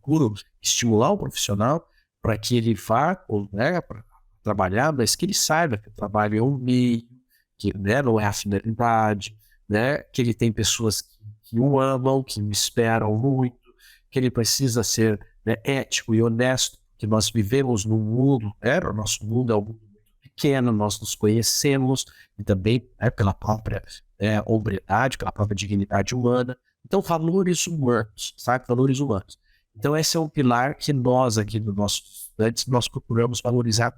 procuro estimular o profissional para que ele vá, né, para trabalhar, mas que ele saiba que o trabalho é um meio, que, né, não é a finalidade, né, que ele tem pessoas que o amam, que o esperam muito, que ele precisa ser, né, ético e honesto, que nós vivemos num mundo, né, o nosso mundo é um mundo muito pequeno, nós nos conhecemos, e também, né, pela própria hombridade, pela própria dignidade humana. Então, valores humanos, sabe? Valores humanos. Então, esse é um pilar que nós aqui no nosso estudantes, nós procuramos valorizar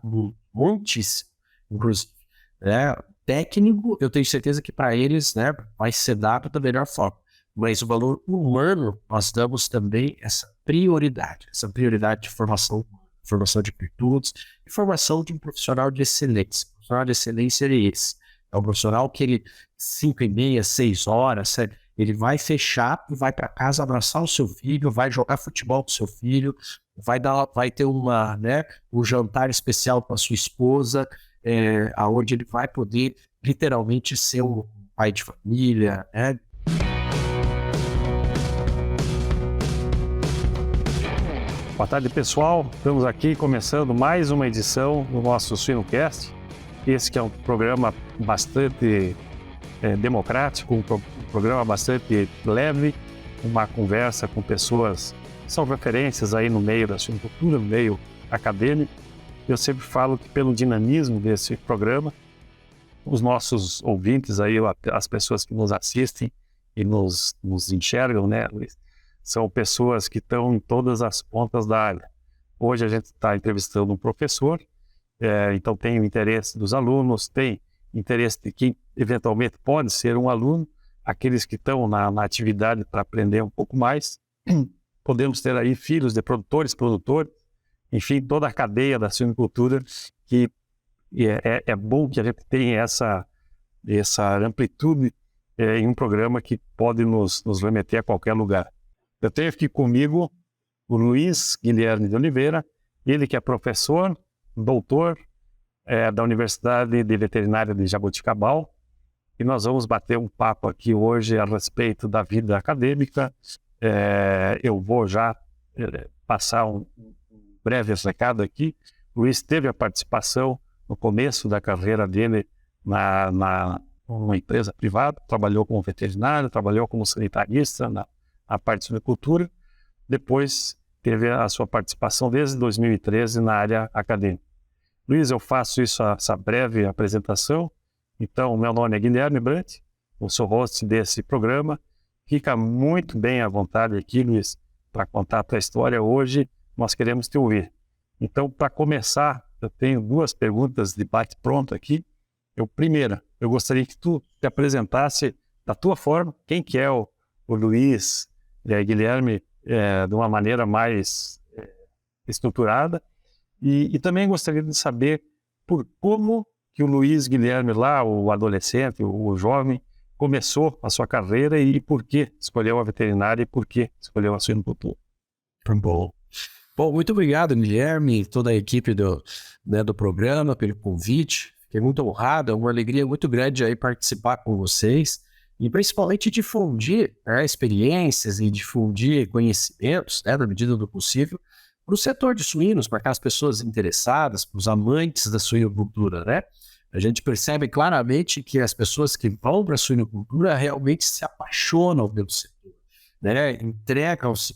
muitíssimo, inclusive, né? Técnico, eu tenho certeza que para eles, né, vai ser dado da melhor forma. Mas o valor humano, nós damos também essa prioridade de formação de virtudes e formação de um profissional de excelência. O profissional de excelência é esse. É um profissional que ele, 5h30, 6 horas, ele vai fechar e vai para casa abraçar o seu filho, vai jogar futebol com o seu filho, vai ter um jantar especial com a sua esposa, onde ele vai poder literalmente ser um pai de família, né? Boa tarde, pessoal. Estamos aqui começando mais uma edição do nosso Suinocast. Esse que é um programa bastante democrático, um programa bastante leve, uma conversa com pessoas que são referências aí no meio da suinocultura, no meio acadêmico. Eu sempre falo que pelo dinamismo desse programa, os nossos ouvintes aí, as pessoas que nos assistem e nos enxergam, né, Luiz, são pessoas que estão em todas as pontas da área. Hoje a gente está entrevistando um professor, então tem o interesse dos alunos, tem interesse de quem eventualmente pode ser um aluno, aqueles que estão na atividade para aprender um pouco mais. Podemos ter aí filhos de produtores, enfim, toda a cadeia da suinocultura, que é bom que a gente tenha essa amplitude em um programa que pode nos remeter a qualquer lugar. Eu tenho aqui comigo o Luiz Guilherme de Oliveira, ele que é professor, doutor da Universidade de Veterinária de Jaboticabal, e nós vamos bater um papo aqui hoje a respeito da vida acadêmica. Eu vou já passar um breve recado aqui. O Luiz teve a participação no começo da carreira dele numa empresa privada, trabalhou como veterinário, trabalhou como sanitarista na parte de suinocultura, depois teve a sua participação desde 2013 na área acadêmica. Luiz, eu faço essa breve apresentação. Então, meu nome é Guilherme Brant, eu sou host desse programa. Fica muito bem à vontade aqui, Luiz, para contar a tua história. Hoje nós queremos te ouvir. Então, para começar, eu tenho 2 perguntas de bate-pronto aqui. Primeira, eu gostaria que tu te apresentasse da tua forma, quem que é o Luiz Guilherme, de uma maneira mais estruturada, e também gostaria de saber como que o Luiz Guilherme lá, o adolescente, o jovem, começou a sua carreira e por que escolheu a veterinária e por que escolheu a suinocultura. Bom, muito obrigado, Guilherme, toda a equipe do programa, pelo convite. Fiquei muito honrado, é uma alegria muito grande aí participar com vocês e principalmente difundir experiências e difundir conhecimentos, na medida do possível, para o setor de suínos, para aquelas pessoas interessadas, para os amantes da suinocultura, né? A gente percebe claramente que as pessoas que vão para a suinocultura realmente se apaixonam pelo setor, né? Entregam-se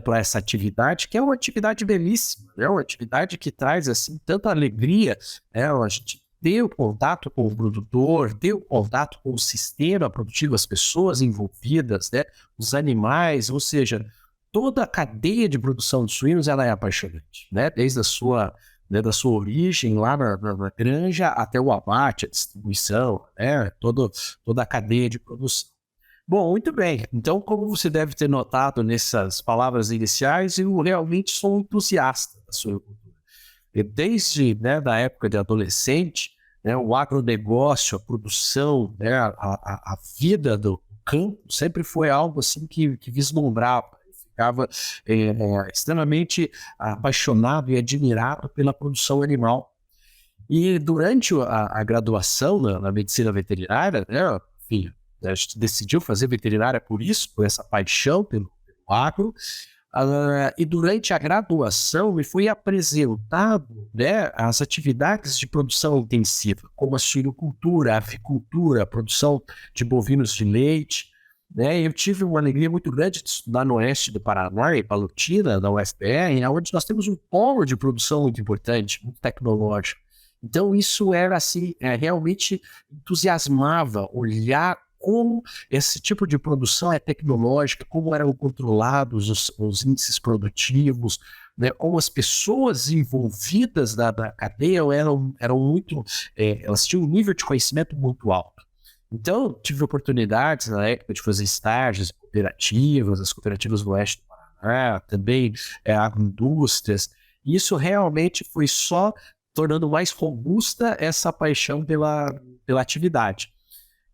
para essa atividade, que é uma atividade belíssima, né? Uma atividade que traz assim, tanta alegria, né? A gente ter o contato com o produtor, ter o contato com o sistema produtivo, as pessoas envolvidas, né? Os animais, ou seja, toda a cadeia de produção de suínos ela é apaixonante, né? Desde a sua da sua origem lá na granja até o abate, a distribuição, né? Toda a cadeia de produção. Bom, muito bem. Então, como você deve ter notado nessas palavras iniciais, eu realmente sou um entusiasta da suinocultura. Desde da época de adolescente, né, o agronegócio, a produção, né, a vida do campo sempre foi algo assim que vislumbrava. Eu ficava extremamente apaixonado e admirado pela produção animal. E durante a graduação na medicina veterinária, né, enfim, a gente decidiu fazer veterinária por isso, por essa paixão pelo agro. E durante a graduação me foi apresentado, né, as atividades de produção intensiva, como a suinocultura, a avicultura, a produção de bovinos de leite, né? Eu tive uma alegria muito grande de estudar no oeste do Paraná, em Palotina, na UFPR, onde nós temos um polo de produção muito importante, muito tecnológico. Então isso era assim, realmente entusiasmava olhar como esse tipo de produção é tecnológica, como eram controlados os índices produtivos, né, como as pessoas envolvidas na cadeia eram muito, elas tinham um nível de conhecimento muito alto. Então, tive oportunidades na época de fazer estágios em cooperativas, as cooperativas do Oeste do Paraná, também agroindústrias, e isso realmente foi só tornando mais robusta essa paixão pela atividade.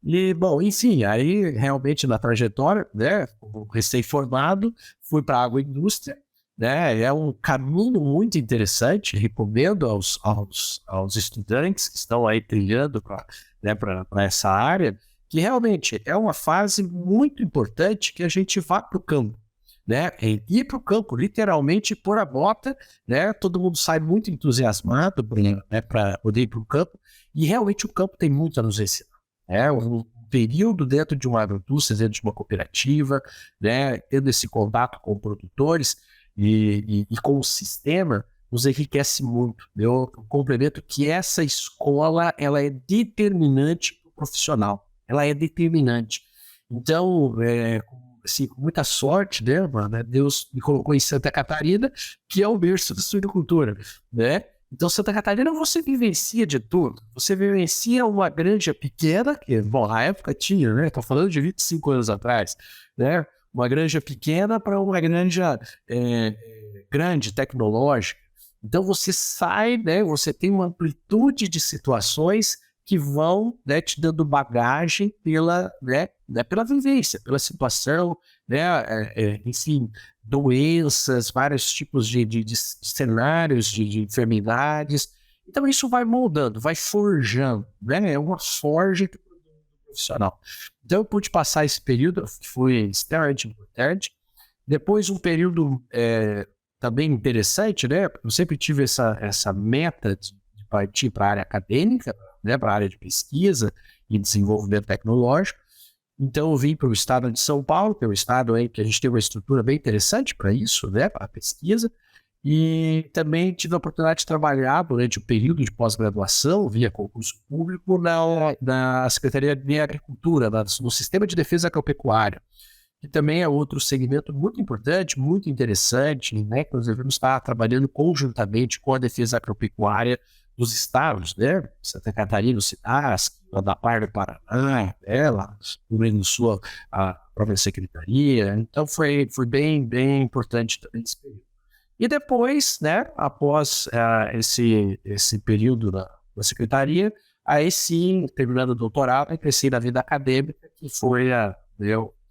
E, bom, enfim, aí realmente na trajetória, né, como recém-formado, fui para a agroindústria, né, é um caminho muito interessante, recomendo aos estudantes que estão aí trilhando para essa área, que realmente é uma fase muito importante que a gente vá para o campo, né, ir para o campo, literalmente pôr a bota, né, todo mundo sai muito entusiasmado, né, para poder ir para o campo, e realmente o campo tem muito a nos ensinar. Um período dentro de uma agroindústria, dentro de uma cooperativa, né, tendo esse contato com produtores e com o sistema, nos enriquece muito. Eu complemento que essa escola ela é determinante para o profissional, ela é determinante. Então, assim, com muita sorte, né, Deus me colocou em Santa Catarina, que é o berço da suinocultura, né? Então, Santa Catarina, você vivencia de tudo. Você vivencia uma granja pequena, que, bom, na época tinha, né? Estou falando de 25 anos atrás, né? Uma granja pequena para uma granja grande, tecnológica. Então, você sai, né? Você tem uma amplitude de situações que vão, né, te dando bagagem pela vivência, pela situação, né? Enfim, doenças, vários tipos de cenários, de enfermidades. Então isso vai moldando, vai forjando, né? É uma forja do profissional. Então eu pude passar esse período, que foi extremamente importante. Depois um período também interessante, né? Eu sempre tive essa meta de partir para a área acadêmica, né? Para a área de pesquisa e desenvolvimento tecnológico. Então eu vim para o estado de São Paulo, que é um estado aí que a gente tem uma estrutura bem interessante para isso, né, para a pesquisa, e também tive a oportunidade de trabalhar durante o período de pós-graduação, via concurso público, na Secretaria de Agricultura, no Sistema de Defesa Agropecuária, que também é outro segmento muito importante, muito interessante, né, que nós devemos estar trabalhando conjuntamente com a defesa agropecuária dos estados, né? Santa Catarina, o CIDASC, da parte do Paraná, lá no Rio Grande do Sul, a própria secretaria. Então foi bem importante também esse período. E depois, né, após esse período na secretaria, aí sim, terminando o doutorado, eu cresci na vida acadêmica, que foi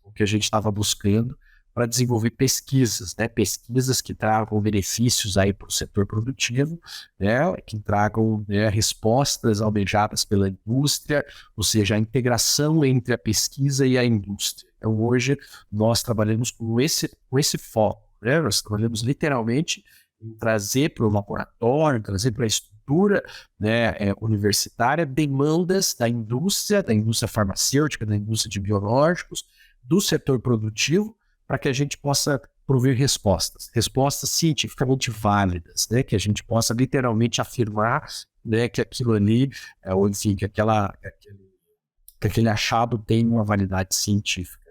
o que a gente estava buscando para desenvolver pesquisas, né? Pesquisas que tragam benefícios aí para o setor produtivo, né? Que tragam, né, respostas almejadas pela indústria, ou seja, a integração entre a pesquisa e a indústria. Então, hoje, nós trabalhamos com esse foco, né? Nós trabalhamos literalmente em trazer para o laboratório, trazer para a estrutura, né, universitária, demandas da indústria farmacêutica, da indústria de biológicos, do setor produtivo, para que a gente possa prover respostas cientificamente válidas, né? Que a gente possa literalmente afirmar, né, que aquilo ali, ou enfim, que aquele achado tem uma validade científica.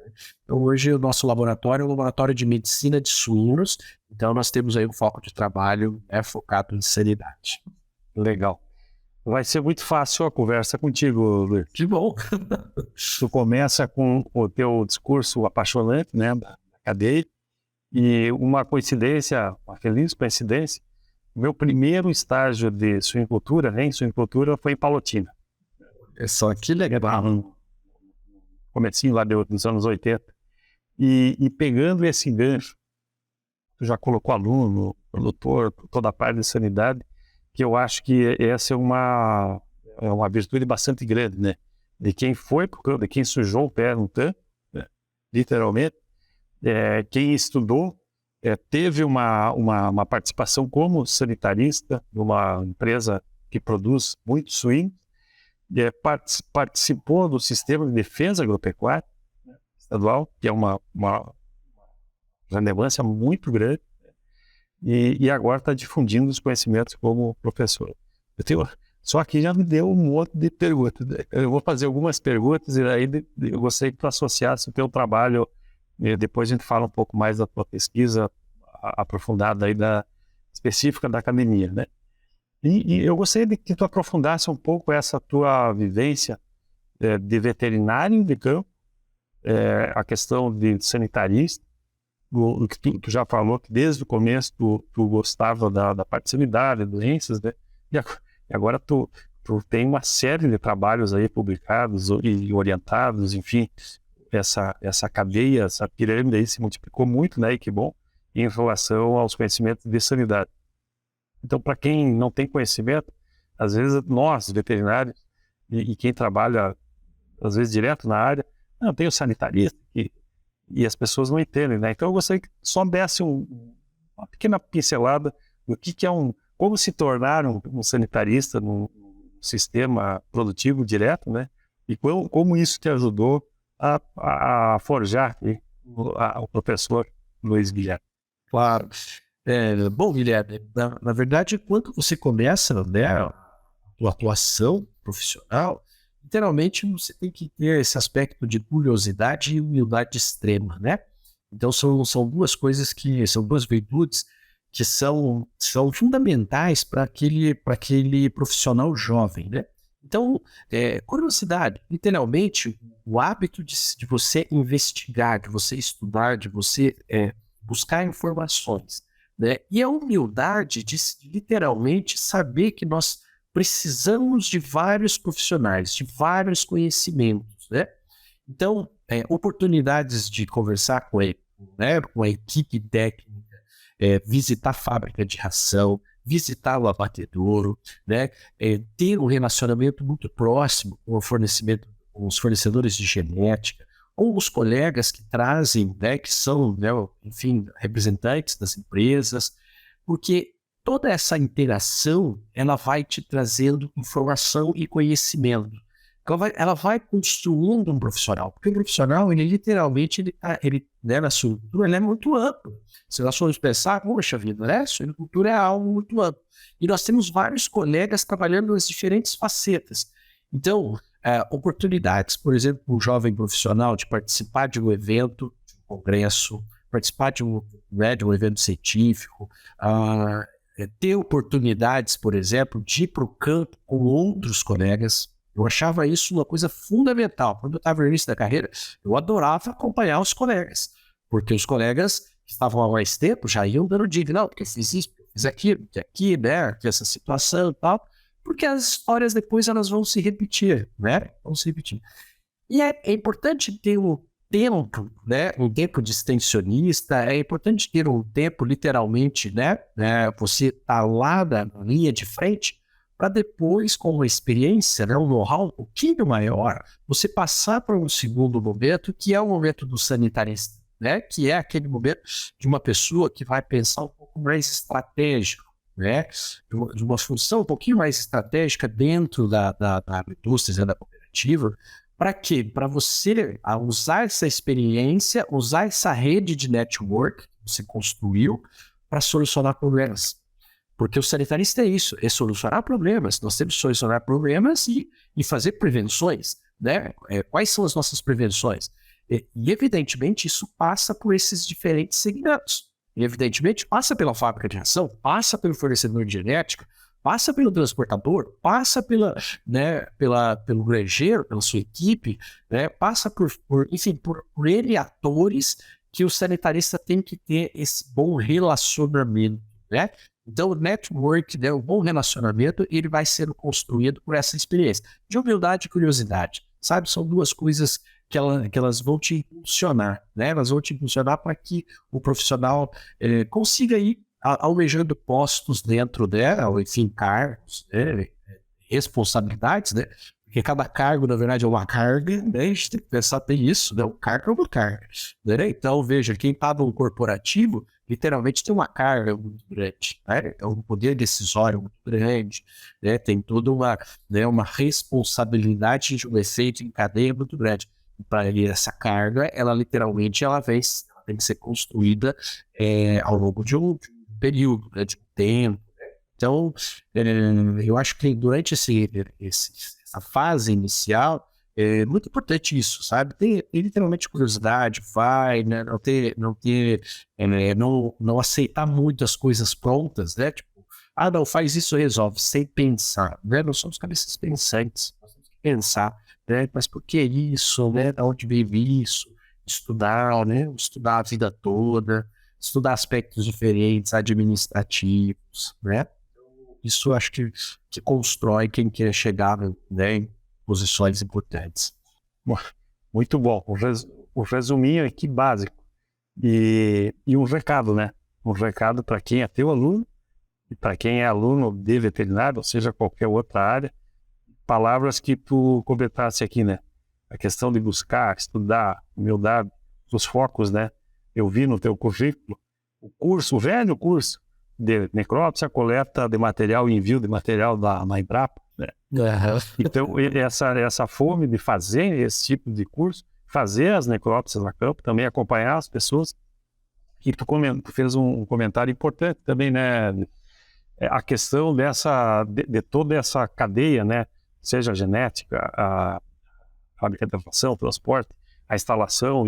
Então, hoje o nosso laboratório é um laboratório de medicina de suínos, então nós temos aí um foco de trabalho focado em sanidade. Legal. Vai ser muito fácil a conversa contigo, Luiz. Que bom! Tu começa com o teu discurso apaixonante, né, da cadeia, e uma feliz coincidência, meu primeiro estágio de suinocultura, né, em suinocultura, foi em Palotina. É só que legal. No comecinho lá dos anos 80. E pegando esse gancho, tu já colocou aluno, produtor, toda a parte de sanidade, que eu acho que essa é uma virtude bastante grande, né? De quem foi pro campo, de quem sujou o pé no tanque, né? Literalmente, quem estudou teve uma participação como sanitarista numa empresa que produz muito suíno, participou do sistema de defesa agropecuária estadual, que é uma relevância muito grande, e agora está difundindo os conhecimentos como professor. Só que já me deu um monte de perguntas. Eu vou fazer algumas perguntas e aí eu gostaria que tu associasse o teu trabalho, depois a gente fala um pouco mais da tua pesquisa aprofundada aí específica da academia, né? E eu gostaria de que tu aprofundasse um pouco essa tua vivência de veterinário de campo, a questão de sanitarista, o que tu já falou que desde o começo tu gostava da parte sanitária, doenças, né? E agora tu tem uma série de trabalhos aí publicados e orientados, enfim, essa cadeia, essa pirâmide aí se multiplicou muito, né? E que bom, em relação aos conhecimentos de sanidade. Então, para quem não tem conhecimento, às vezes nós, veterinários, e quem trabalha, às vezes, direto na área, não, tem o sanitarista, e as pessoas não entendem, né? Então, eu gostaria que só desse uma pequena pincelada do que é como se tornar um sanitarista num sistema produtivo direto, né? E como isso te ajudou a forjar o professor Luiz Guilherme. Claro. Bom, Guilherme, na verdade, quando você começa, né, a tua atuação profissional, literalmente você tem que ter esse aspecto de curiosidade e humildade extrema, né? Então são duas coisas são duas virtudes que são fundamentais para aquele profissional jovem, né? Então, curiosidade, literalmente, o hábito de você investigar, de você estudar, de você buscar informações, né? E a humildade de literalmente saber que nós precisamos de vários profissionais, de vários conhecimentos, né? Então, oportunidades de conversar com a equipe técnica, visitar a fábrica de ração, visitar o abatedouro, né? Ter um relacionamento muito próximo com os fornecedores de genética, ou os colegas que trazem, né, que são, né, enfim, representantes das empresas, porque toda essa interação, ela vai te trazendo informação e conhecimento. Ela vai construindo um profissional, porque o profissional, ele literalmente, né, na suinocultura, ele é muito amplo. Se nós formos pensar, poxa vida, né, suinocultura é algo muito amplo. E nós temos vários colegas trabalhando nas diferentes facetas. Então, oportunidades, por exemplo, um jovem profissional de participar de um evento, de um congresso, participar de um evento científico, ter oportunidades, por exemplo, de ir para o campo com outros colegas. Eu achava isso uma coisa fundamental. Quando eu estava no início da carreira, eu adorava acompanhar os colegas, porque os colegas que estavam há mais tempo já iam dando dica, não, porque eu fiz isso, eu fiz aquilo, que aqui, né, que essa situação e tal, porque as histórias depois elas vão se repetir, né? Vão se repetir. E é importante ter um tempo, né? Um tempo de extensionista, é importante ter um tempo, literalmente, né? Você tá lá na linha de frente, para depois, com uma experiência, né, um know-how um pouquinho maior, você passar para um segundo momento, que é o momento do sanitarista, né? Que é aquele momento de uma pessoa que vai pensar um pouco mais estratégico, né? De uma função um pouquinho mais estratégica dentro da indústria, da cooperativa. Para quê? Para você usar essa experiência, usar essa rede de network que você construiu para solucionar problemas. Porque o sanitarista é isso, é solucionar problemas. Nós temos que solucionar problemas e fazer prevenções, né? Quais são as nossas prevenções? E, evidentemente, isso passa por esses diferentes segmentos. E, evidentemente, passa pela fábrica de ração, passa pelo fornecedor de genética, passa pelo transportador, passa pelo granjeiro, pela sua equipe, né? Passa por N atores que o sanitarista tem que ter esse bom relacionamento, né? Então, o network, né, o bom relacionamento, ele vai sendo construído por essa experiência de humildade e curiosidade, sabe? São duas coisas que elas vão te impulsionar, né? Elas vão te impulsionar para que o profissional consiga ir almejando postos dentro dela, enfim, cargos, né? Responsabilidades, né? Porque cada cargo, na verdade, é uma carga, né? A gente tem que pensar, tem isso, né? O cargo é uma carga, né? Então, veja, quem está no corporativo, literalmente tem uma carga muito grande, né? É um poder decisório muito grande, né? Tem toda uma, né, uma responsabilidade de um efeito em cadeia muito grande. Para ele, essa carga, ela literalmente ela tem que ser construída ao longo de um período, né, de um tempo. Então, eu acho que durante essa fase inicial, é muito importante isso, sabe? Ter literalmente curiosidade, vai, né? Não aceitar muito as coisas prontas, né? Tipo, não, faz isso, resolve, sem pensar, né? Nós somos cabeças pensantes, nós temos que pensar, né? Mas por que isso, né? Da onde veio isso? Estudar, né? Estudar a vida toda, estudar aspectos diferentes, administrativos, né? Isso eu acho que constrói quem quer chegar, né, em posições importantes. Muito bom. O resuminho aqui básico. E um recado, né? Um recado para quem é teu aluno e para quem é aluno de veterinário, ou seja, qualquer outra área. Palavras que tu comentasse aqui, né? A questão de buscar, estudar, humildade, os focos, né? Eu vi no teu currículo o velho curso de necrópsia, coleta de material e envio de material na Embrapa, né? Então, essa fome de fazer esse tipo de curso, fazer as necrópsias na campo, também acompanhar as pessoas. E tu fez um comentário importante também, né? A questão de toda essa cadeia, né? Seja a genética, a fabricação, transporte, a instalação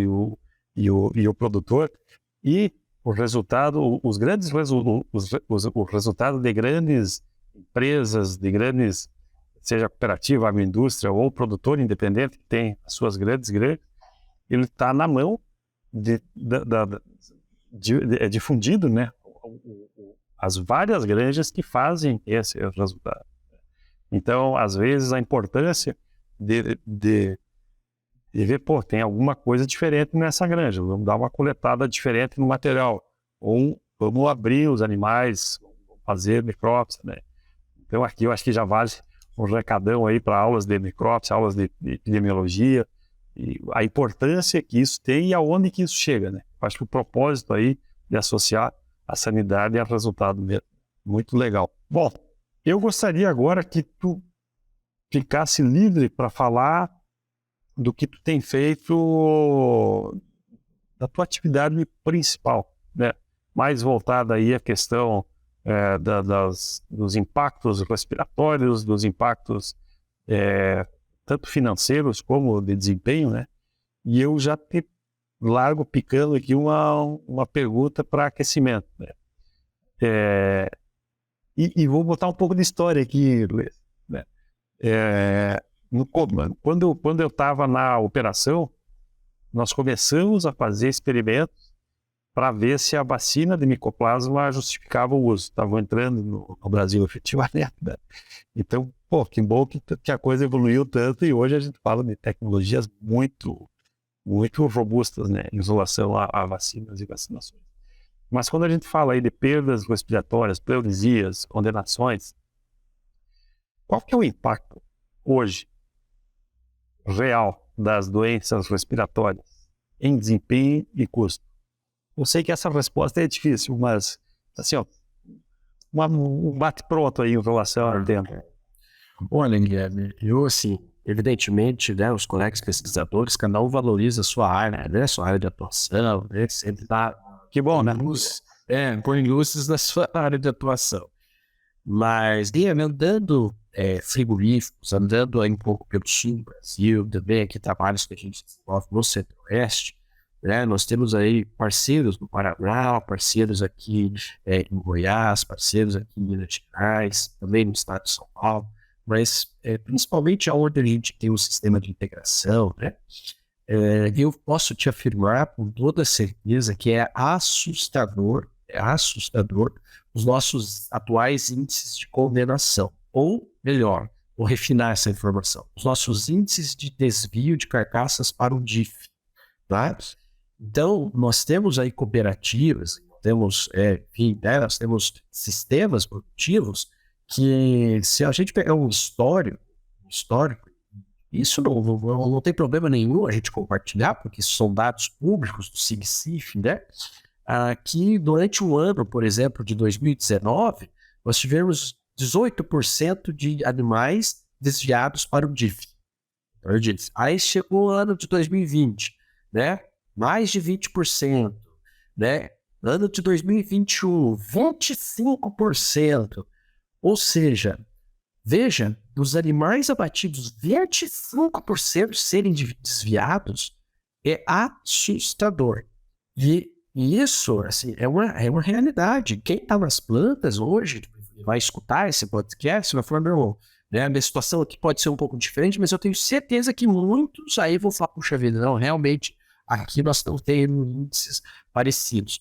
e o produtor, e o resultado, o resultado de grandes empresas, de grandes, seja cooperativa, agroindústria ou produtor independente, que tem as suas grandes granjas, ele está na mão é difundido, né? As várias granjas que fazem esse resultado. Então, às vezes, a importância de ver, pô, tem alguma coisa diferente nessa granja, vamos dar uma coletada diferente no material, ou vamos abrir os animais, fazer necrópsia, né? Então aqui eu acho que já vale um recadão aí para aulas de necrópsia, aulas de epidemiologia, e a importância que isso tem e aonde que isso chega, né? Eu acho que o propósito aí de associar a sanidade ao resultado mesmo. Muito legal. Bom, eu gostaria agora que tu ficasse livre para falar do que tu tem feito da tua atividade principal, né? Mais voltada aí à questão dos impactos respiratórios, dos impactos tanto financeiros como de desempenho, né? E eu já te largo picando aqui uma pergunta para aquecimento, né? E vou botar um pouco de história aqui, Luiz, né? Quando eu estava na operação, nós começamos a fazer experimentos para ver se a vacina de micoplasma justificava o uso. Estavam entrando no Brasil efetivamente, né? Então, pô, que bom que a coisa evoluiu tanto e hoje a gente fala de tecnologias muito, muito robustas, né, em relação a vacinas e vacinações. Mas quando a gente fala aí de perdas respiratórias, pleurisias, condenações, qual que é o impacto hoje real das doenças respiratórias em desempenho e custo? Eu sei que essa resposta é difícil, mas assim, ó, um bate-pronto aí em relação ao tempo. Olha, Guilherme, eu assim, evidentemente, né, os colegas pesquisadores, cada um valoriza a sua área, né, sua área de atuação, né, sempre dá, que bom, né? Põe luzes na sua área de atuação. Mas, andando frigoríficos, andando aí um pouco pelo sul do Brasil, também aqui trabalhos que a gente desenvolve no Centro-Oeste, né? Nós temos aí parceiros no Paraná, parceiros aqui em Goiás, parceiros aqui em Minas Gerais, também no estado de São Paulo, mas principalmente onde a gente tem um sistema de integração, né? Eu posso te afirmar com toda certeza que é assustador os nossos atuais índices de condenação, ou melhor, vou refinar essa informação, os nossos índices de desvio de carcaças para o DIF, tá? Então, nós temos aí cooperativas, temos, nós temos sistemas produtivos que, se a gente pegar um histórico, isso não tem problema nenhum a gente compartilhar, porque são dados públicos do SIG-CIF, né? que durante o ano, por exemplo, de 2019, nós tivemos 18% de animais desviados para o DIF. Aí chegou o ano de 2020, né? Mais de 20%, né? Ano de 2021, 25%. Ou seja, veja, dos animais abatidos, 25% serem desviados é assustador. E isso, assim, é uma realidade. Quem está nas plantas hoje vai escutar esse podcast, vai falar, meu, né, a minha situação aqui pode ser um pouco diferente, mas eu tenho certeza que muitos aí vão falar, puxa vida, não, realmente, aqui nós não temos índices parecidos.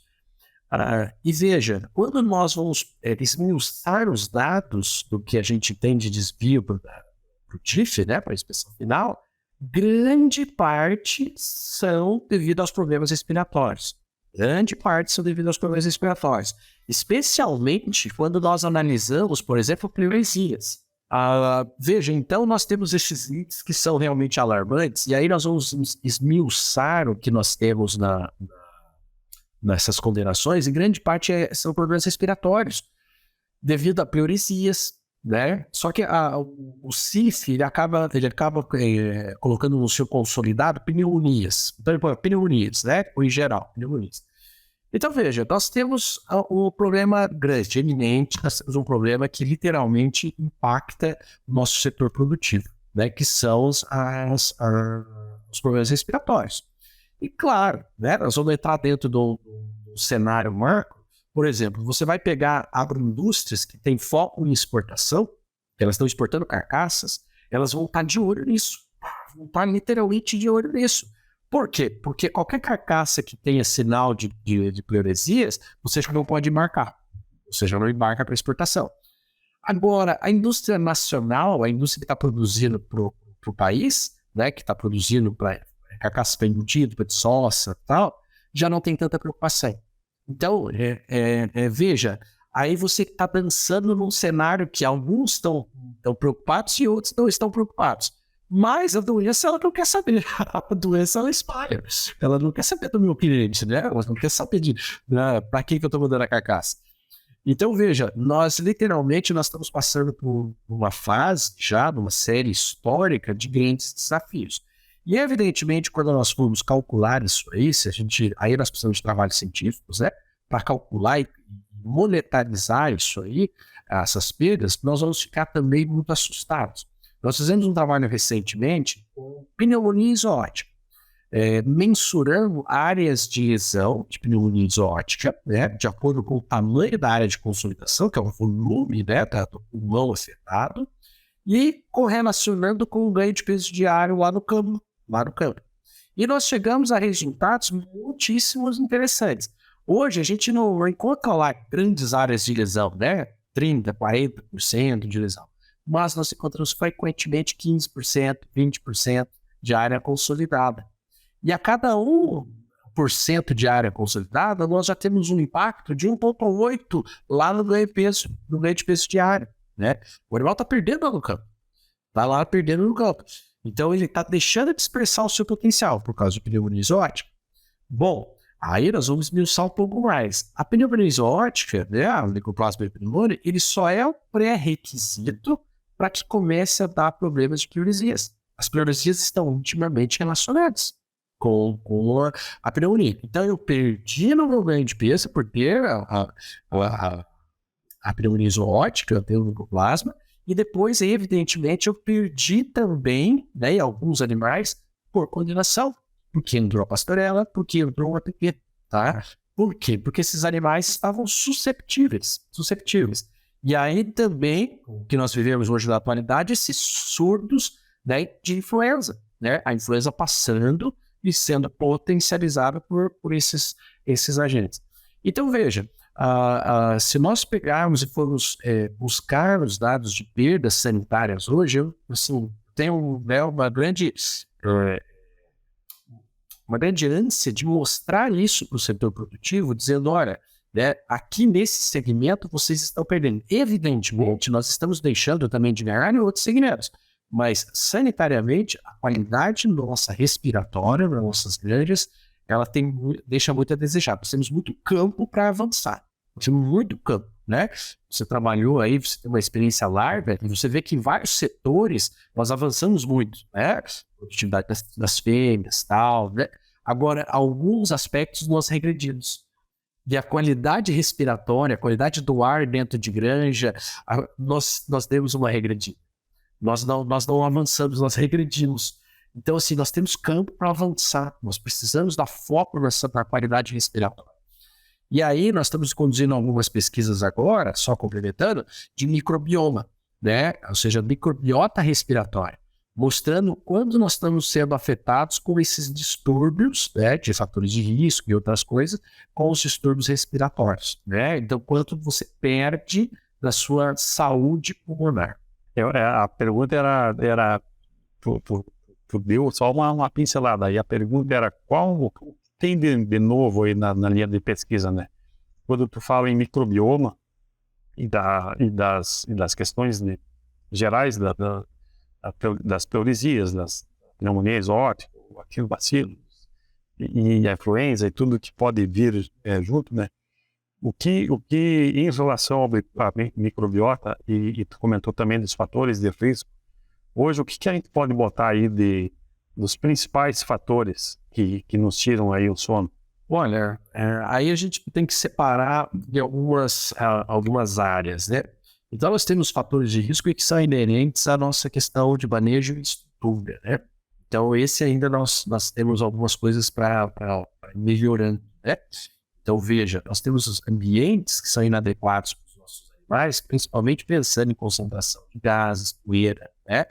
E veja, quando nós vamos esmiuçar os dados do que a gente tem de desvio para o DIF, né, para a inspeção final, grande parte são devido aos problemas respiratórios. Especialmente quando nós analisamos, por exemplo, pleurezias. Veja, então nós temos esses índices que são realmente alarmantes, e aí nós vamos esmiuçar o que nós temos nessas condenações, e grande parte são problemas respiratórios, devido a pleuresias, né? Só que o CIF, ele acaba colocando no seu consolidado pneumonias. Então, pneumonias, né? Ou em geral, pneumonias. Então, veja, nós temos um problema grande, eminente, nós temos um problema que literalmente impacta o nosso setor produtivo, né? Que são os problemas respiratórios. E claro, né, nós vamos entrar dentro do cenário marco. Por exemplo, você vai pegar agroindústrias que têm foco em exportação, elas estão exportando carcaças, elas vão estar de olho nisso. Vão estar literalmente de olho nisso. Por quê? Porque qualquer carcaça que tenha sinal de pleuresias, você já não pode embarcar. Você já não embarca para exportação. Agora, a indústria nacional, a indústria que está produzindo para o país, né, que está produzindo para carcaça para embutido, para de soça e tal, já não tem tanta preocupação. Então, veja, aí você está dançando num cenário que alguns estão preocupados e outros não estão preocupados. Mas a doença, ela não quer saber. A doença, ela espalha. Ela não quer saber do meu cliente, né? Ela não quer saber para quem que eu estou mandando a carcaça. Então, veja, nós estamos passando por uma fase já, numa série histórica de grandes desafios. E, evidentemente, quando nós formos calcular isso aí nós precisamos de trabalhos científicos, né? Para calcular e monetarizar isso aí, essas perdas, nós vamos ficar também muito assustados. Nós fizemos um trabalho recentemente com pneumonia exoótica, mensurando áreas de lesão de pneumonia exoótica, né? De acordo com o tamanho da área de consolidação, que é o volume, né, do pulmão afetado, e correlacionando com o ganho de peso diário lá no campo. E nós chegamos a resultados muitíssimos interessantes. Hoje, a gente não encontra lá grandes áreas de lesão, né? 30%, 40% de lesão. Mas nós encontramos frequentemente 15%, 20% de área consolidada. E a cada 1% de área consolidada, nós já temos um impacto de 1,8 lá no ganho de peso diário, né? O animal está perdendo no campo. Está lá perdendo no campo. Então, ele está deixando de expressar o seu potencial por causa de pneumonia exoótica. Bom, aí nós vamos esmiuçar um pouco mais. A pneumonia exoótica, né, a Mycoplasma pneumoniae, ele só é o pré-requisito para que comece a dar problemas de pleuresias. As pleuresias estão intimamente relacionadas com a pneumonia. Então, eu perdi no meu ganho de peso por ter a pneumonia exoótica, ter o Mycoplasma, e depois, evidentemente, eu perdi também, né, alguns animais por condenação. Porque entrou a pastorela, porque entrou o APP, tá? Por quê? Porque esses animais estavam susceptíveis. E aí também, o que nós vivemos hoje na atualidade, esses surtos, né, de influenza, né? A influenza passando e sendo potencializada por esses agentes. Então, veja, se nós pegarmos e formos buscar os dados de perdas sanitárias hoje, eu tenho, né, uma grande ânsia de mostrar isso para o setor produtivo, dizendo, olha, né, aqui nesse segmento vocês estão perdendo. Evidentemente, nós estamos deixando também de ganhar em outros segmentos, mas sanitariamente, a qualidade nossa respiratória, das nossas grandes, ela deixa muito a desejar. Nós temos muito campo para avançar. Nós temos muito campo, né? Você trabalhou aí, você tem uma experiência larga, e você vê que em vários setores nós avançamos muito, né? Produtividade das fêmeas, tal, né? Agora, alguns aspectos nós regredimos. E a qualidade respiratória, a qualidade do ar dentro de granja, nós demos uma regredida. Nós não avançamos, nós regredimos. Então, assim, nós temos campo para avançar. Nós precisamos dar foco na qualidade respiratória. E aí, nós estamos conduzindo algumas pesquisas agora, só complementando, de microbioma, né? Ou seja, microbiota respiratória, mostrando quando nós estamos sendo afetados com esses distúrbios, né, de fatores de risco e outras coisas, com os distúrbios respiratórios, né? Então, quanto você perde da sua saúde pulmonar. A pergunta era tu deu só uma pincelada aí. A pergunta era qual tem de novo aí na linha de pesquisa, né? Quando tu fala em microbioma e das questões gerais das pleurisias, das pneumonia exótica, o bacilo e a influenza e tudo que pode vir junto, né? O que em relação à microbiota, e tu comentou também dos fatores de risco, hoje o que a gente pode botar aí dos principais fatores que nos tiram aí o sono? Olha, aí a gente tem que separar de algumas áreas, né? Então, nós temos fatores de risco que são inerentes à nossa questão de manejo e estrutura, né? Então, esse ainda nós temos algumas coisas para ir melhorando, né? Então, veja, nós temos os ambientes que são inadequados para os nossos animais, principalmente pensando em concentração de gases, poeira, né?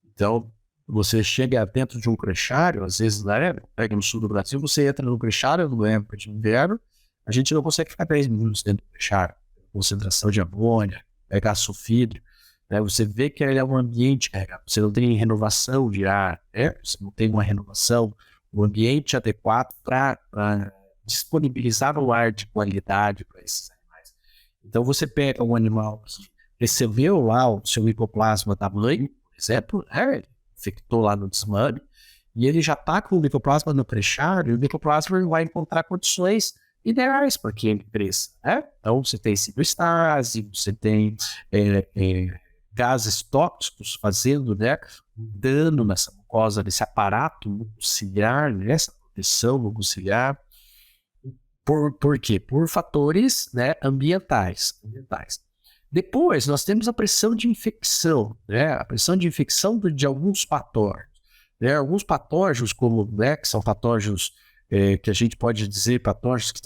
Então, você chega dentro de um crenchário, às vezes, né, pega no sul do Brasil, você entra no crenchário no época de inverno, a gente não consegue ficar 10 minutos dentro do crenchário. Concentração de amônia, gás sulfídrico, né? Você vê que ele é um ambiente carregado, você não tem renovação de ar, né? Você não tem uma renovação, um ambiente adequado para disponibilizar o ar de qualidade para esses animais. Então, você pega um animal que recebeu lá o seu micoplasma da mãe, por exemplo, né? Infectou lá no desmame, e ele já está com o micoplasma no crenchário, e o micoplasma vai encontrar condições ideais para que ele cresça, né? Então, você tem citostase, você tem gases tóxicos fazendo, né, um dano nessa mucosa, nesse aparato mucociliar, nessa proteção mucociliar. Por quê? Por fatores, né, ambientais. Depois, nós temos a pressão de infecção, né? A pressão de infecção de alguns patógenos, né? Alguns patógenos, como, né, que são patógenos que a gente pode dizer, patógenos que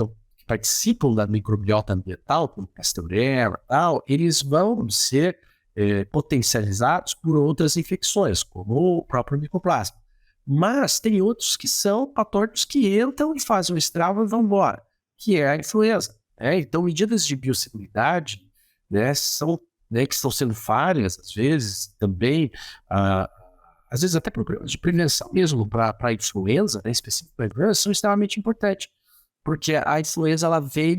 participam da microbiota ambiental, como Pasteurella e tal, eles vão ser potencializados por outras infecções, como o próprio micoplasma. Mas tem outros que são patógenos que entram e fazem um estrago e vão embora, que é a influenza, né? Então, medidas de biosseguridade, né, que estão sendo falhas, às vezes, também, às vezes até programas de prevenção mesmo para a influenza, né, específico para a influenza, são extremamente importantes, porque a influenza ela veio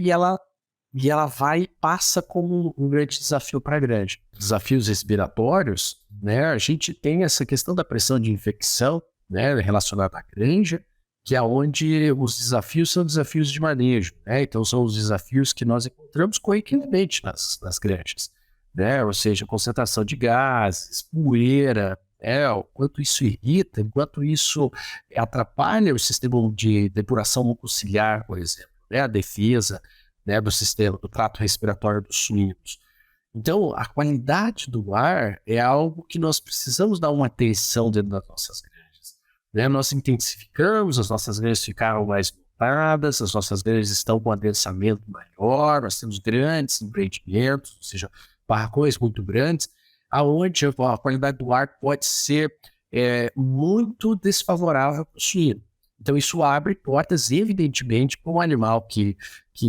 e ela vai e passa como um grande desafio para a granja. Desafios respiratórios, né, a gente tem essa questão da pressão de infecção, né, relacionada à granja, que é onde os desafios são desafios de manejo, né? Então são os desafios que nós encontramos corriqueiramente nas granjas, né? Ou seja, concentração de gases, poeira, o quanto isso irrita, o quanto isso atrapalha o sistema de depuração mucociliar, por exemplo, né? A defesa, né, do sistema, do trato respiratório dos suínos. Então, a qualidade do ar é algo que nós precisamos dar uma atenção dentro das nossas granjas. Né? Nós intensificamos, as nossas granjas ficaram mais lotadas, as nossas granjas estão com adensamento maior, nós temos grandes empreendimentos, ou seja, barracões muito grandes, aonde a qualidade do ar pode ser muito desfavorável para o suíno. Então, isso abre portas, evidentemente, para um animal que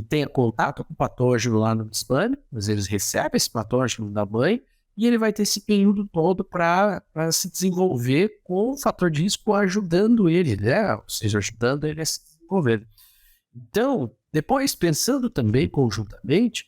tenha contato com o patógeno lá no desmame, mas eles recebem esse patógeno da mãe, e ele vai ter esse período todo para se desenvolver com o fator de risco ajudando ele, né? Ou seja, ajudando ele a se desenvolver. Então, depois, pensando também conjuntamente,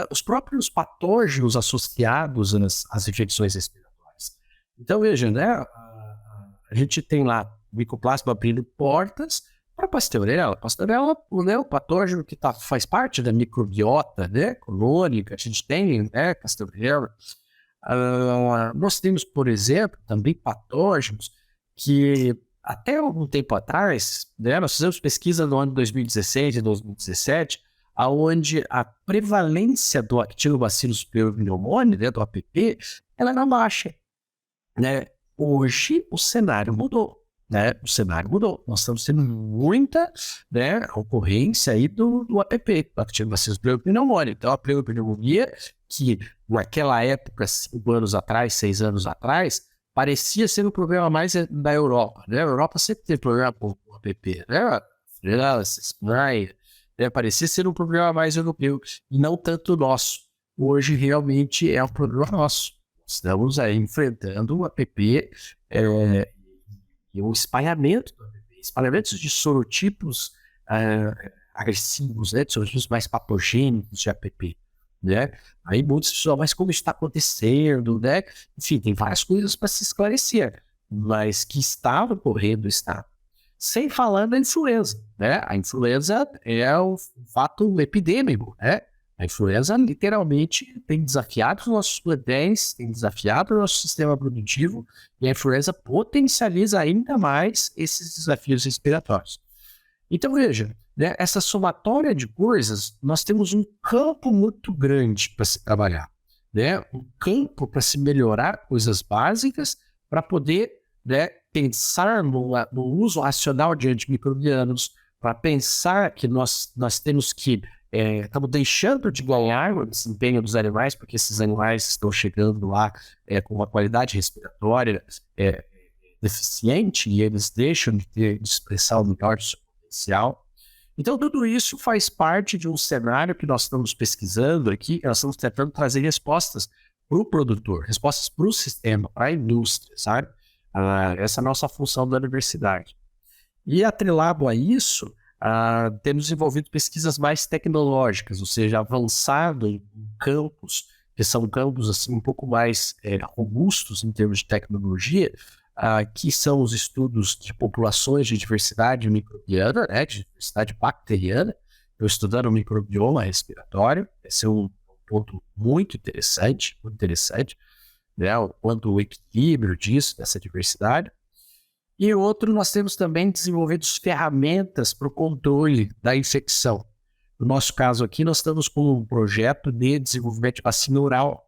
os próprios patógenos associados às infecções respiratórias. Então, veja, né? A gente tem lá micoplasma abrindo portas para a Pasteurella. Pasteurella, né, o patógeno que faz parte da microbiota, né, colônica, a gente tem, né, Pasteurella. Nós temos, por exemplo, também patógenos que até algum tempo atrás, né, nós fizemos pesquisa no ano 2016 e 2017, onde a prevalência do Actinobacillus pneumoniae, né, do APP, ela era baixa, né? Hoje o cenário mudou, né? O cenário mudou. Nós estamos tendo muita, né, ocorrência aí do APP, do Actinobacillus pneumoniae. Então a pneumonia, que naquela época, 5 anos atrás, 6 anos atrás, parecia ser um problema mais da Europa, né? A Europa sempre teve problema com o APP, né? França, Espanha, né? Parecia ser um problema mais europeu e não tanto nosso. Hoje realmente é um problema nosso. Estamos aí enfrentando o APP e o espalhamento do APP, espalhamentos de sorotipos agressivos, né? De sorotipos mais patogênicos de APP. Né? Aí muitos pessoas, mas como está acontecendo, né? Enfim, tem várias coisas para se esclarecer, mas que estava ocorrendo está. Sem falar da influenza, né? A influenza é um fato epidêmico, né? A influenza literalmente tem desafiado os nossos plantéis, tem desafiado o nosso sistema produtivo e a influenza potencializa ainda mais esses desafios respiratórios. Então veja, né, essa somatória de coisas, nós temos um campo muito grande para se trabalhar, né? Um campo para se melhorar coisas básicas, para poder, né, pensar no uso racional de antimicrobianos, para pensar que nós temos que estamos deixando de ganhar o desempenho dos animais, porque esses animais estão chegando lá com uma qualidade respiratória deficiente e eles deixam de expressar o melhor do seu potencial. Então, tudo isso faz parte de um cenário que nós estamos pesquisando aqui, nós estamos tentando trazer respostas para o produtor, respostas para o sistema, para a indústria, sabe? Essa é a nossa função da universidade. E atrelado a isso, temos desenvolvido pesquisas mais tecnológicas, ou seja, avançado em campos, que são campos assim, um pouco mais robustos em termos de tecnologia, que são os estudos de populações de diversidade microbiana, né, de diversidade bacteriana. Eu estudando o microbioma respiratório, esse é um ponto muito interessante, né, quanto o equilíbrio disso, dessa diversidade. E outro, nós temos também desenvolvido ferramentas para o controle da infecção. No nosso caso aqui, nós estamos com um projeto de desenvolvimento de vacina oral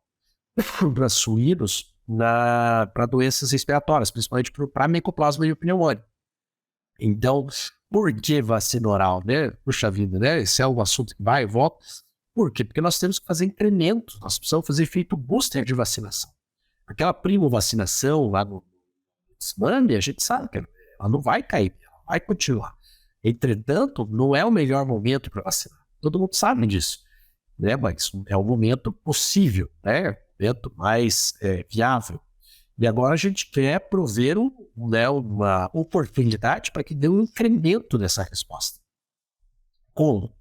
para suínos, para doenças respiratórias, principalmente para micoplasma e pneumonia. Então, por que vacina oral, né? Puxa vida, né? Esse é um assunto que vai e volta. Por quê? Porque nós temos que fazer incrementos, nós precisamos fazer efeito booster de vacinação. Aquela primo vacinação lá no desmame, a gente sabe que ela não vai cair, ela vai continuar. Entretanto, não é o melhor momento para vacinar. Todo mundo sabe disso, né? Mas é o momento possível, né? O momento mais viável. E agora a gente quer prover uma oportunidade para que dê um incremento nessa resposta.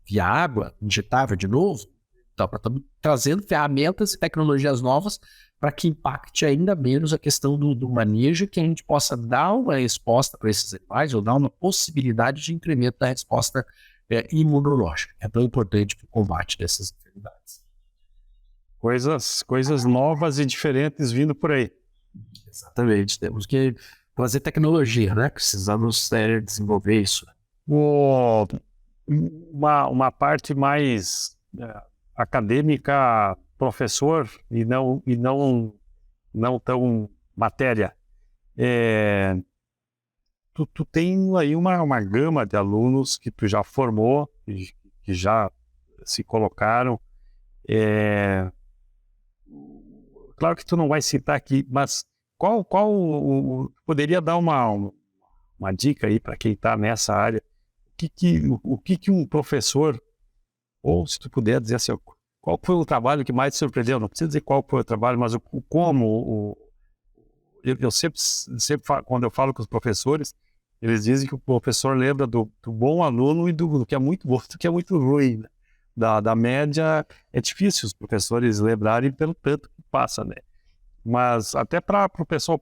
Via água, injetável de novo, então, estamos trazendo ferramentas e tecnologias novas para que impacte ainda menos a questão do manejo, que a gente possa dar uma resposta para esses animais ou dar uma possibilidade de incremento da resposta imunológica. É tão importante para o combate dessas enfermidades. Coisas novas e diferentes vindo por aí. Exatamente. Temos que fazer tecnologia, né? Precisamos desenvolver isso. Uma parte mais acadêmica, professor, e não tão matéria. Tu tem aí uma gama de alunos que tu já formou, que já se colocaram. Claro que tu não vai citar aqui, mas qual poderia dar uma dica aí para quem está nessa área? O que um professor, ou se tu puder dizer assim, qual foi o trabalho que mais te surpreendeu? Não precisa dizer qual foi o trabalho, mas eu sempre quando eu falo com os professores, eles dizem que o professor lembra do bom aluno e do que é muito bom, do que é muito ruim, né? Da média é difícil os professores lembrarem pelo tanto que passa, né? Mas até para o pessoal,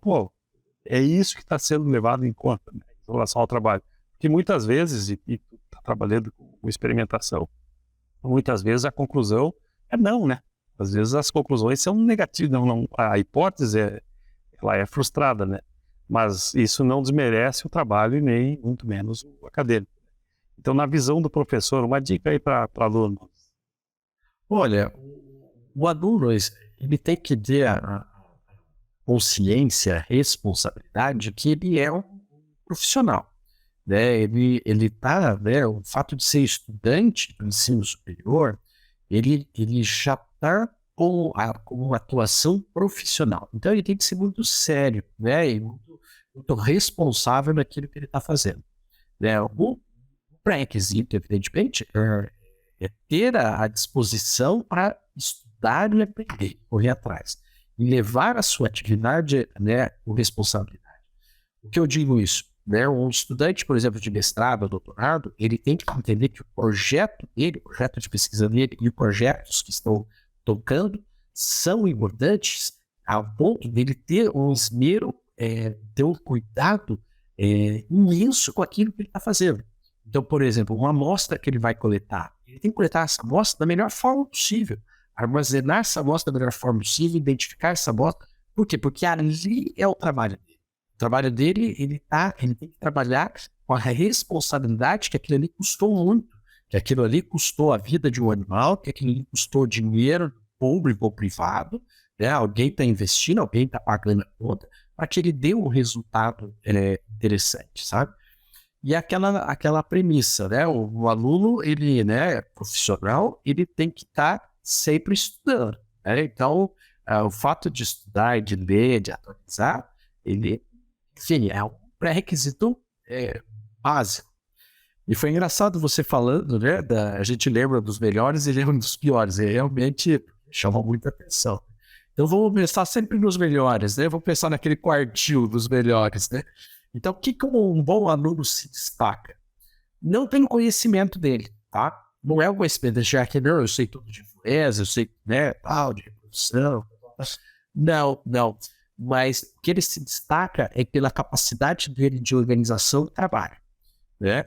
é isso que está sendo levado em conta, né? em relação ao trabalho. Porque muitas vezes, e tu está trabalhando com experimentação, muitas vezes a conclusão é não, né? Às vezes as conclusões são negativas, a hipótese ela é frustrada, né? Mas isso não desmerece o trabalho e nem muito menos o acadêmico. Então, na visão do professor, uma dica aí para aluno. Olha, o aluno, ele tem que ter a consciência, a responsabilidade que ele é um profissional, né? Ele tá, né? O fato de ser estudante do ensino superior, ele já está com uma atuação profissional. Então, ele tem que ser muito sério, né? E muito responsável naquilo que ele está fazendo, né? O pré-requisito, evidentemente, é ter a disposição para estudar e aprender, correr atrás, e levar a sua atividade, né, com responsabilidade. O que eu digo isso? Né? Um estudante, por exemplo, de mestrado ou doutorado, ele tem que entender que o projeto dele, o projeto de pesquisa dele e os projetos que estão tocando são importantes ao ponto dele ter um esmero, ter um cuidado imenso com aquilo que ele está fazendo. Então, por exemplo, uma amostra que ele vai coletar, ele tem que coletar essa amostra da melhor forma possível, armazenar essa amostra da melhor forma possível, identificar essa amostra. Por quê? Porque ali é o trabalho dele. O trabalho dele, ele tem que trabalhar com a responsabilidade que aquilo ali custou muito, que aquilo ali custou a vida de um animal, que aquilo ali custou dinheiro público ou privado, né? Alguém está investindo, alguém está pagando a conta, para que ele dê um resultado interessante, sabe? E aquela premissa, né? O aluno, ele, né, profissional, ele tem que estar sempre estudando, né? Então, o fato de estudar, de ler, de atualizar, ele, enfim, é um pré-requisito básico. E foi engraçado você falando, né? A gente lembra dos melhores e lembra dos piores. E realmente chama muita atenção. Então, vamos pensar sempre nos melhores, né? Vamos pensar naquele quartil dos melhores, né? Então, o que um bom aluno se destaca? Não tem conhecimento dele, tá? Não é o conhecimento de já que não, eu sei tudo de influenza, eu sei, né, tal, de reprodução. Não. Mas o que ele se destaca é pela capacidade dele de organização do trabalho, né?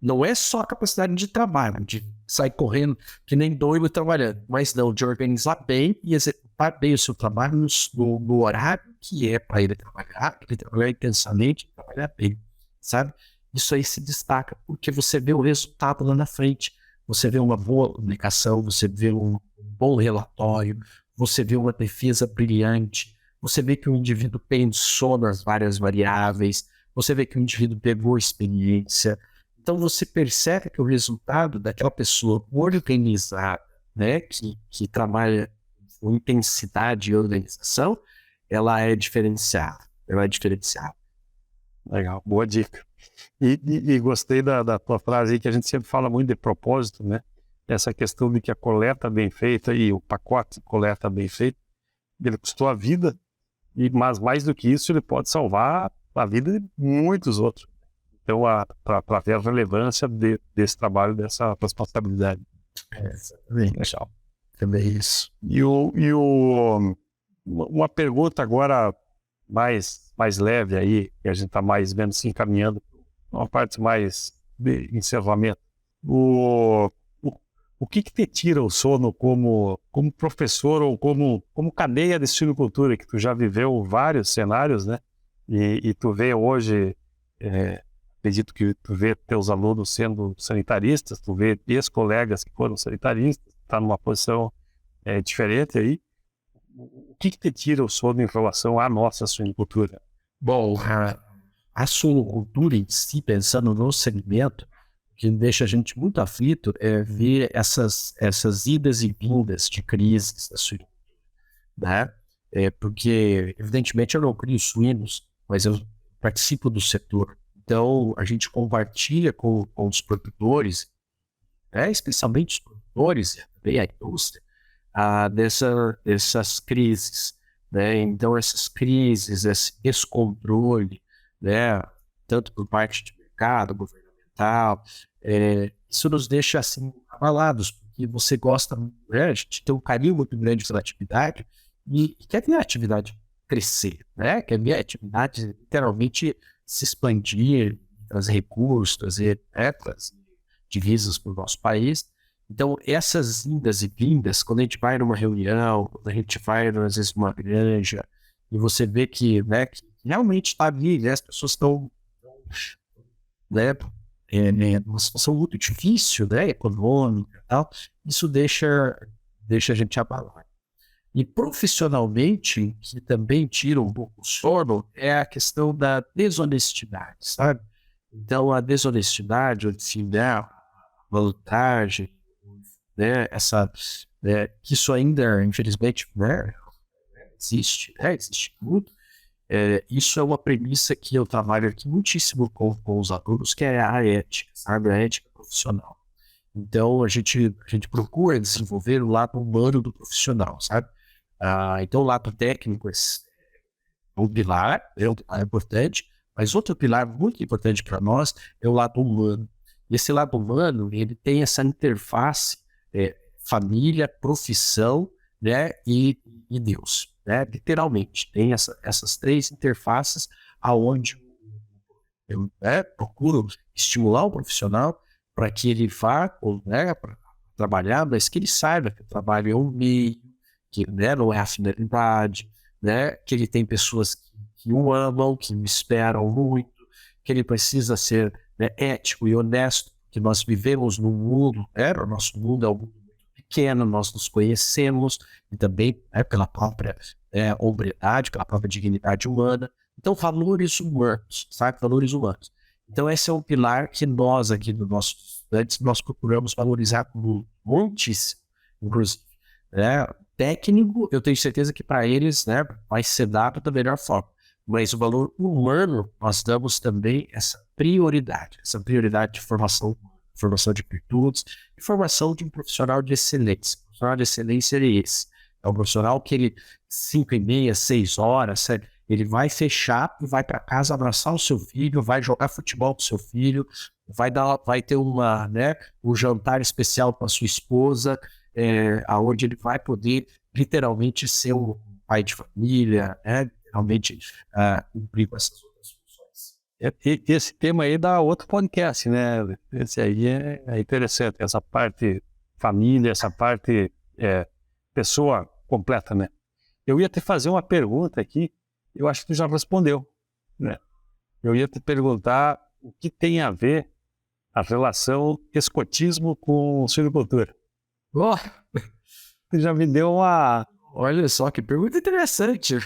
Não é só a capacidade de trabalho, de sair correndo que nem doido trabalhando, mas não, de organizar bem e executar bem o seu trabalho no horário que é para ele trabalhar intensamente, trabalhar bem, sabe? Isso aí se destaca, porque você vê o resultado lá na frente, você vê uma boa publicação, você vê um bom relatório, você vê uma defesa brilhante, você vê que o indivíduo pensou nas várias variáveis, você vê que o indivíduo pegou experiência. Então, você percebe que o resultado daquela pessoa organizada, né, que trabalha com intensidade e organização, ela é diferenciada. Legal, boa dica. E gostei da tua frase aí, que a gente sempre fala muito de propósito, né? Essa questão de que a coleta bem feita e o pacote de coleta bem feito, ele custou a vida, mas mais do que isso, ele pode salvar a vida de muitos outros. Então, para ver a relevância desse trabalho, dessa responsabilidade. Exatamente. Legal. Também isso. Uma pergunta agora mais leve aí, que a gente está mais vendo se encaminhando, uma parte mais de encerramento. O que te tira o sono como professor ou como cadeia de suinocultura, que tu já viveu vários cenários, né? E tu vê hoje... acredito que tu vê teus alunos sendo sanitaristas, tu vê ex-colegas que foram sanitaristas, está numa posição diferente aí. O que te tira o sono em relação à nossa suinocultura? Bom, a suinocultura em si, pensando no segmento, o que deixa a gente muito aflito é ver essas idas e vindas de crises da suinocultura, né? Porque, evidentemente, eu não crio suínos, mas eu participo do setor. Então, a gente compartilha com os produtores, especialmente os produtores e também a indústria, dessas crises, né? Então, essas crises, esse descontrole, né? Tanto por parte de mercado, governamental, isso nos deixa assim abalados, porque você gosta, né? A gente tem um carinho muito grande pela atividade e quer ver a atividade crescer, né? Quer ver a atividade literalmente se expandir, trazer recursos, trazer divisas para o nosso país. Então, essas indas e vindas, quando a gente vai numa reunião, quando a gente vai, às vezes, numa granja, e você vê que, né, que realmente está ali, né, as pessoas estão, né, numa situação muito difícil, né, econômica e tal, isso deixa a gente abalar. E profissionalmente, que também tira um pouco o sono, é a questão da desonestidade, sabe? Então, a desonestidade, assim, né, a vantagem, né, isso ainda, infelizmente, né, existe muito. Isso é uma premissa que eu trabalho aqui muitíssimo com os alunos, que é a ética, sabe? A ética profissional. Então, a gente procura desenvolver o lado humano do profissional, sabe? Então, o lado técnico é um pilar, importante, mas outro pilar muito importante para nós é o lado humano. E esse lado humano, ele tem essa interface família, profissão, né, e Deus, né? Literalmente, tem essas três interfaces aonde eu procuro estimular o profissional para que ele vá, né, para trabalhar, mas que ele saiba que o trabalho é um meio, que, né, não é a finalidade, né, que ele tem pessoas que o amam, que o esperam muito, que ele precisa ser, né, ético e honesto, que nós vivemos num mundo, o nosso mundo é um mundo muito pequeno, nós nos conhecemos, e também pela própria hombridade, pela própria dignidade humana. Então, valores humanos, sabe? Valores humanos. Então, esse é um pilar que nós aqui no nosso estudantes, nós procuramos valorizar muitíssimo, inclusive. Né? Técnico, eu tenho certeza que para eles, né, vai ser dado da melhor forma. Mas o valor humano, nós damos também essa prioridade de formação de virtudes e formação de um profissional de excelência. O profissional de excelência é esse. É um profissional que ele, 5h30, 6 horas, sabe? Ele vai fechar e vai para casa abraçar o seu filho, vai jogar futebol com o seu filho, vai ter um jantar especial com a sua esposa, onde ele vai poder literalmente ser um pai de família, né? Realmente cumprir com essas outras funções. Esse tema aí dá outro podcast, né? Esse aí é interessante, essa parte família, essa parte pessoa completa, né? Eu ia te fazer uma pergunta aqui, eu acho que tu já respondeu, né? Eu ia te perguntar o que tem a ver a relação escotismo com suinocultura. Tu já me deu uma... Olha só, que pergunta interessante.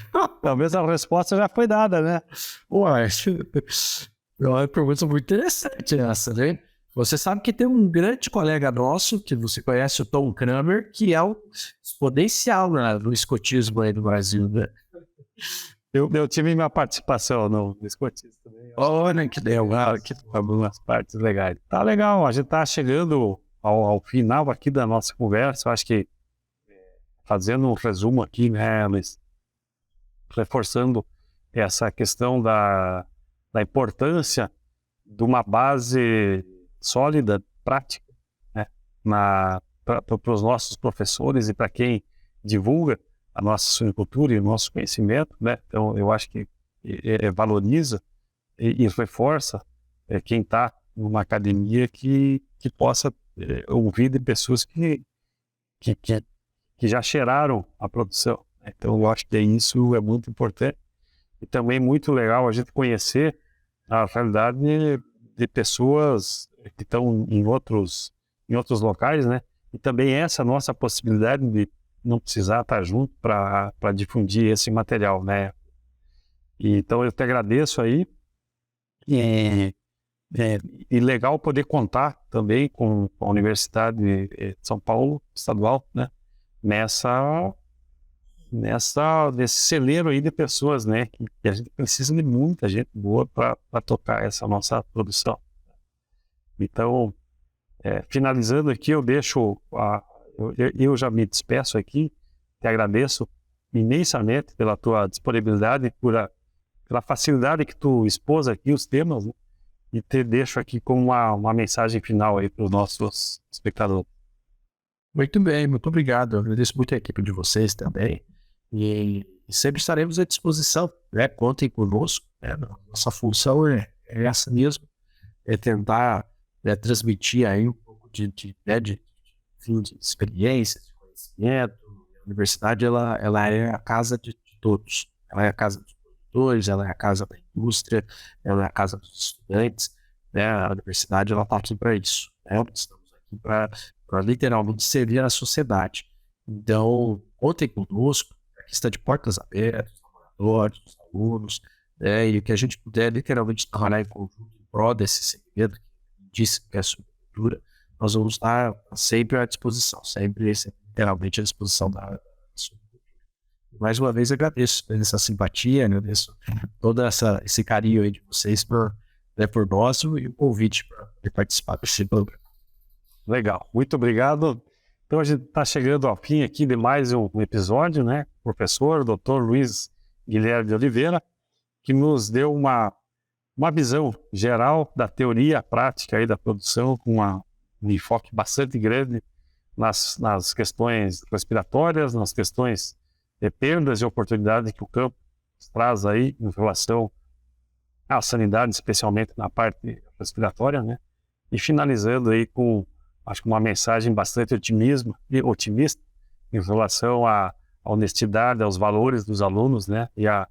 Talvez a resposta já foi dada, né? É uma pergunta muito interessante essa, né? Você sabe que tem um grande colega nosso, que você conhece, o Tom Kramer, que é o exponencial no escotismo aí no Brasil, né? Eu tive minha participação no escotismo também. Olha que legal, algumas partes legais. Tá legal, a gente tá chegando ao final aqui da nossa conversa. Eu acho que fazendo um resumo aqui, né, Luiz, reforçando essa questão da importância de uma base sólida, prática, né, para os nossos professores e para quem divulga a nossa suinocultura e o nosso conhecimento, né? Então, eu acho que valoriza e reforça quem está numa academia que possa ouvir de pessoas que já cheiraram a produção. Então, eu acho que isso é muito importante e também muito legal a gente conhecer a realidade de pessoas que estão em outros locais, né? E também essa nossa possibilidade de não precisar estar junto para difundir esse material, né? E, então, eu te agradeço aí. E legal poder contar também com a Universidade de São Paulo, estadual, né? Nesse celeiro aí de pessoas, né? Que a gente precisa de muita gente boa para tocar essa nossa produção. Então, finalizando aqui, eu deixo eu já me despeço aqui, te agradeço imensamente pela tua disponibilidade, pela facilidade que tu expôs aqui os temas, né? E te deixo aqui com uma mensagem final aí para os nossos espectadores. Muito bem, muito obrigado. Eu agradeço muito a equipe de vocês também. E sempre estaremos à disposição, né? Contem conosco, né? Nossa função é essa mesmo, tentar transmitir aí um pouco enfim, de experiência, de conhecimento. A universidade ela é a casa de todos. Ela é a casa dos produtores, ela é a casa da indústria, ela é a casa dos estudantes, né? A universidade ela está aqui para isso, né? Estamos aqui para literalmente servir a sociedade. Então, contem conosco, aqui está de portas abertas, os laboratórios, os alunos, né? E que a gente puder literalmente trabalhar em conjunto em prol desse segmento que disse que é a subcultura, nós vamos estar sempre à disposição, sempre literalmente à disposição da subcultura. Mais uma vez agradeço essa simpatia, agradeço todo esse carinho aí de vocês por nós e o convite para participar desse programa. Legal, muito obrigado. Então a gente está chegando ao fim aqui de mais um episódio, né? Professor, Dr. Luiz Guilherme de Oliveira, que nos deu uma visão geral da teoria à prática aí da produção, com um enfoque bastante grande nas questões respiratórias, nas questões de perdas e oportunidades que o campo traz aí em relação à sanidade, especialmente na parte respiratória, né? E finalizando aí com, acho que uma mensagem bastante otimista em relação à honestidade, aos valores dos alunos, né? E a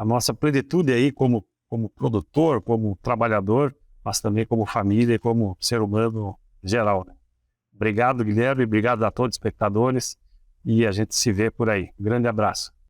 nossa plenitude aí como produtor, como trabalhador, mas também como família e como ser humano geral, né? Obrigado, Guilherme, obrigado a todos os espectadores e a gente se vê por aí. Um grande abraço.